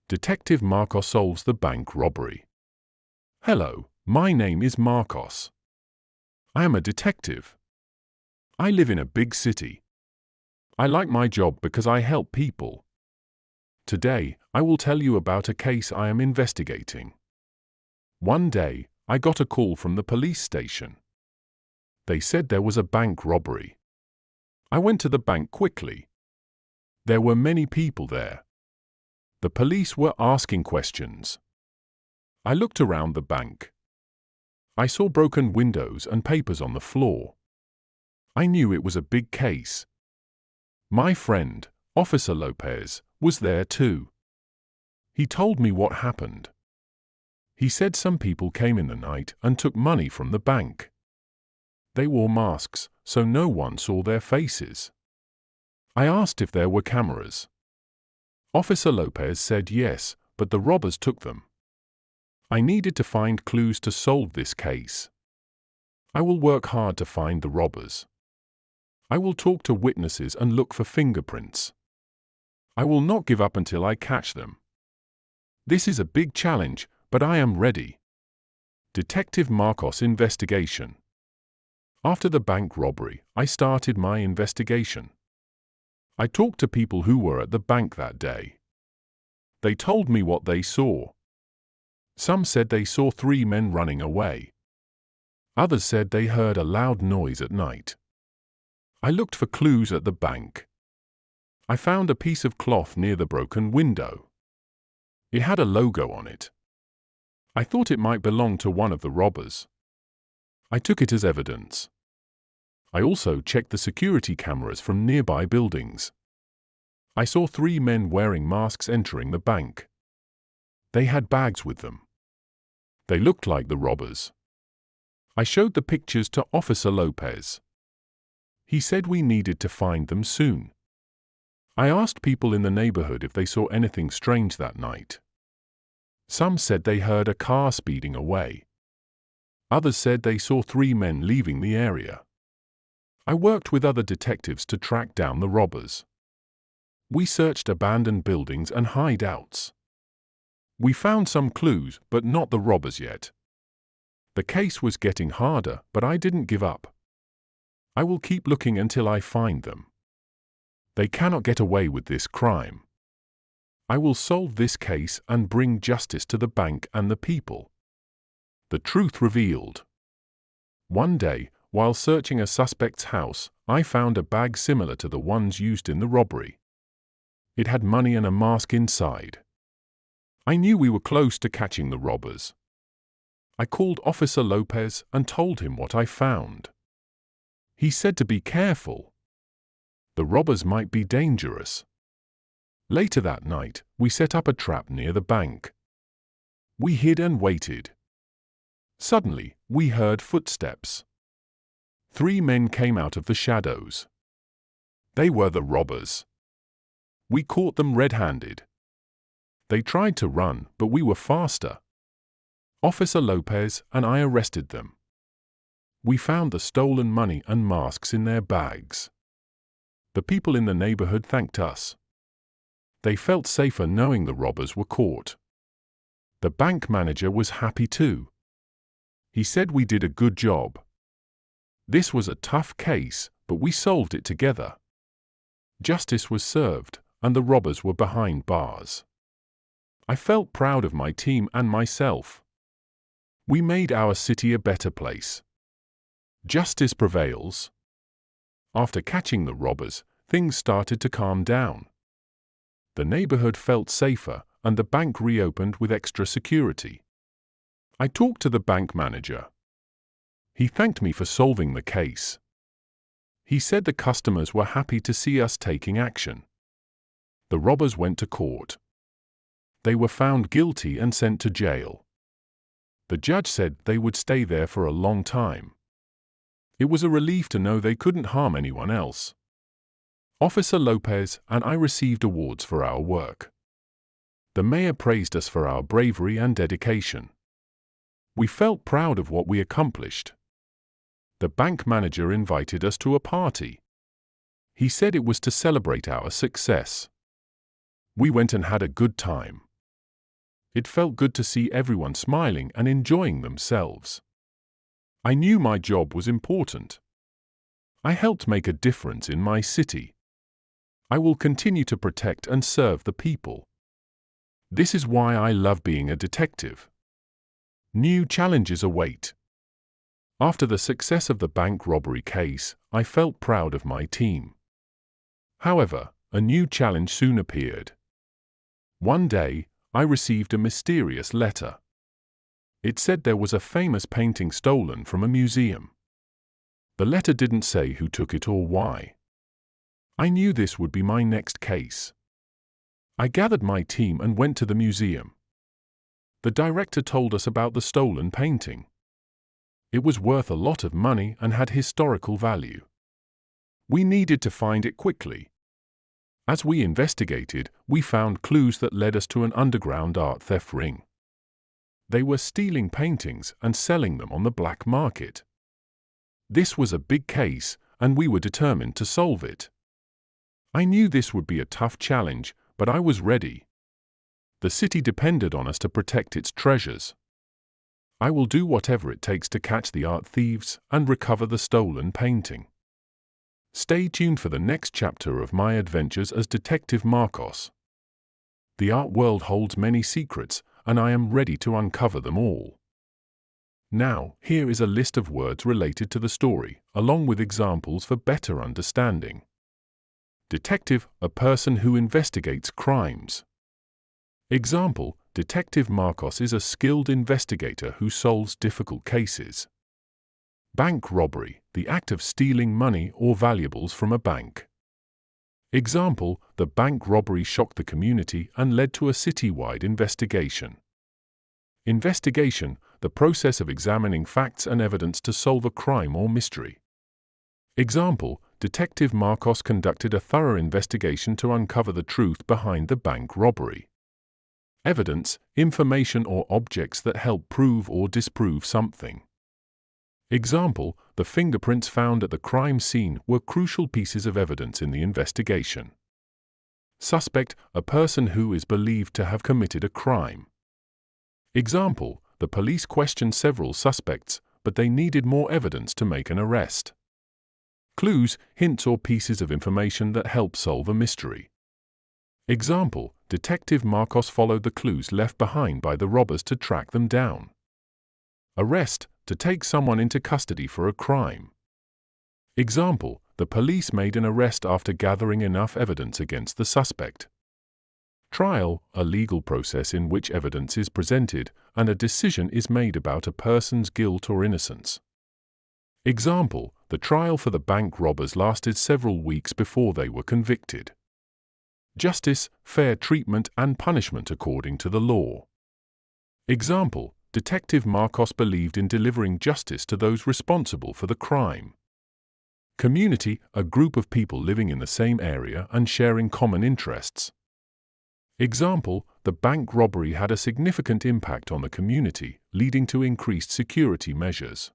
Detective Marcos solves the bank robbery. Hello, my name is Marcos. I am a detective. I live in a big city. I like my job because I help people. Today, I will tell you about a case I am investigating. One day, I got a call from the police station. They said there was a bank robbery. I went to the bank quickly. There were many people there. The police were asking questions. I looked around the bank. I saw broken windows and papers on the floor. I knew it was a big case. My friend, Officer Lopez, was there too. He told me what happened. He said some people came in the night and took money from the bank. They wore masks, so no one saw their faces. I asked if there were cameras. Officer Lopez said yes, but the robbers took them. I needed to find clues to solve this case. I will work hard to find the robbers. I will talk to witnesses and look for fingerprints. I will not give up until I catch them. This is a big challenge, but I am ready. Detective Marcos investigation. After the bank robbery, I started my investigation. I talked to people who were at the bank that day. They told me what they saw. Some said they saw 3 men running away. Others said they heard a loud noise at night. I looked for clues at the bank. I found a piece of cloth near the broken window. It had a logo on it. I thought it might belong to one of the robbers. I took it as evidence. I also checked the security cameras from nearby buildings. I saw 3 men wearing masks entering the bank. They had bags with them. They looked like the robbers. I showed the pictures to Officer Lopez. He said we needed to find them soon. I asked people in the neighborhood if they saw anything strange that night. Some said they heard a car speeding away. Others said they saw 3 men leaving the area. I worked with other detectives to track down the robbers. We searched abandoned buildings and hideouts. We found some clues, but not the robbers yet. The case was getting harder, but I didn't give up. I will keep looking until I find them. They cannot get away with this crime. I will solve this case and bring justice to the bank and the people. The truth revealed. One day, while searching a suspect's house, I found a bag similar to the ones used in the robbery. It had money and a mask inside. I knew we were close to catching the robbers. I called Officer Lopez and told him what I found. He said to be careful. The robbers might be dangerous. Later that night, we set up a trap near the bank. We hid and waited. Suddenly, we heard footsteps. 3 men came out of the shadows. They were the robbers. We caught them red-handed. They tried to run, but we were faster. Officer Lopez and I arrested them. We found the stolen money and masks in their bags. The people in the neighborhood thanked us. They felt safer knowing the robbers were caught. The bank manager was happy too. He said we did a good job. This was a tough case, but we solved it together. Justice was served, and the robbers were behind bars. I felt proud of my team and myself. We made our city a better place. Justice prevails. After catching the robbers, things started to calm down. The neighborhood felt safer, and the bank reopened with extra security. I talked to the bank manager. He thanked me for solving the case. He said the customers were happy to see us taking action. The robbers went to court. They were found guilty and sent to jail. The judge said they would stay there for a long time. It was a relief to know they couldn't harm anyone else. Officer Lopez and I received awards for our work. The mayor praised us for our bravery and dedication. We felt proud of what we accomplished. The bank manager invited us to a party. He said it was to celebrate our success. We went and had a good time. It felt good to see everyone smiling and enjoying themselves. I knew my job was important. I helped make a difference in my city. I will continue to protect and serve the people. This is why I love being a detective. New challenges await. After the success of the bank robbery case, I felt proud of my team. However, a new challenge soon appeared. One day, I received a mysterious letter. It said there was a famous painting stolen from a museum. The letter didn't say who took it or why. I knew this would be my next case. I gathered my team and went to the museum. The director told us about the stolen painting. It was worth a lot of money and had historical value. We needed to find it quickly. As we investigated, we found clues that led us to an underground art theft ring. They were stealing paintings and selling them on the black market. This was a big case, and we were determined to solve it. I knew this would be a tough challenge, but I was ready. The city depended on us to protect its treasures. I will do whatever it takes to catch the art thieves and recover the stolen painting. Stay tuned for the next chapter of my adventures as Detective Marcos. The art world holds many secrets, and I am ready to uncover them all. Now, here is a list of words related to the story, along with examples for better understanding. Detective, a person who investigates crimes. Example, Detective Marcos is a skilled investigator who solves difficult cases. Bank robbery, the act of stealing money or valuables from a bank. Example, the bank robbery shocked the community and led to a citywide investigation. Investigation, the process of examining facts and evidence to solve a crime or mystery. Example, Detective Marcos conducted a thorough investigation to uncover the truth behind the bank robbery. Evidence, information or objects that help prove or disprove something. Example, the fingerprints found at the crime scene were crucial pieces of evidence in the investigation. Suspect, a person who is believed to have committed a crime. Example, the police questioned several suspects, but they needed more evidence to make an arrest. Clues, hints or pieces of information that help solve a mystery. Example, Detective Marcos followed the clues left behind by the robbers to track them down. Arrest, to take someone into custody for a crime. Example, the police made an arrest after gathering enough evidence against the suspect. Trial, a legal process in which evidence is presented and a decision is made about a person's guilt or innocence. Example, the trial for the bank robbers lasted several weeks before they were convicted. Justice, fair treatment and punishment according to the law. Example, Detective Marcos believed in delivering justice to those responsible for the crime. Community, a group of people living in the same area and sharing common interests. Example, the bank robbery had a significant impact on the community, leading to increased security measures.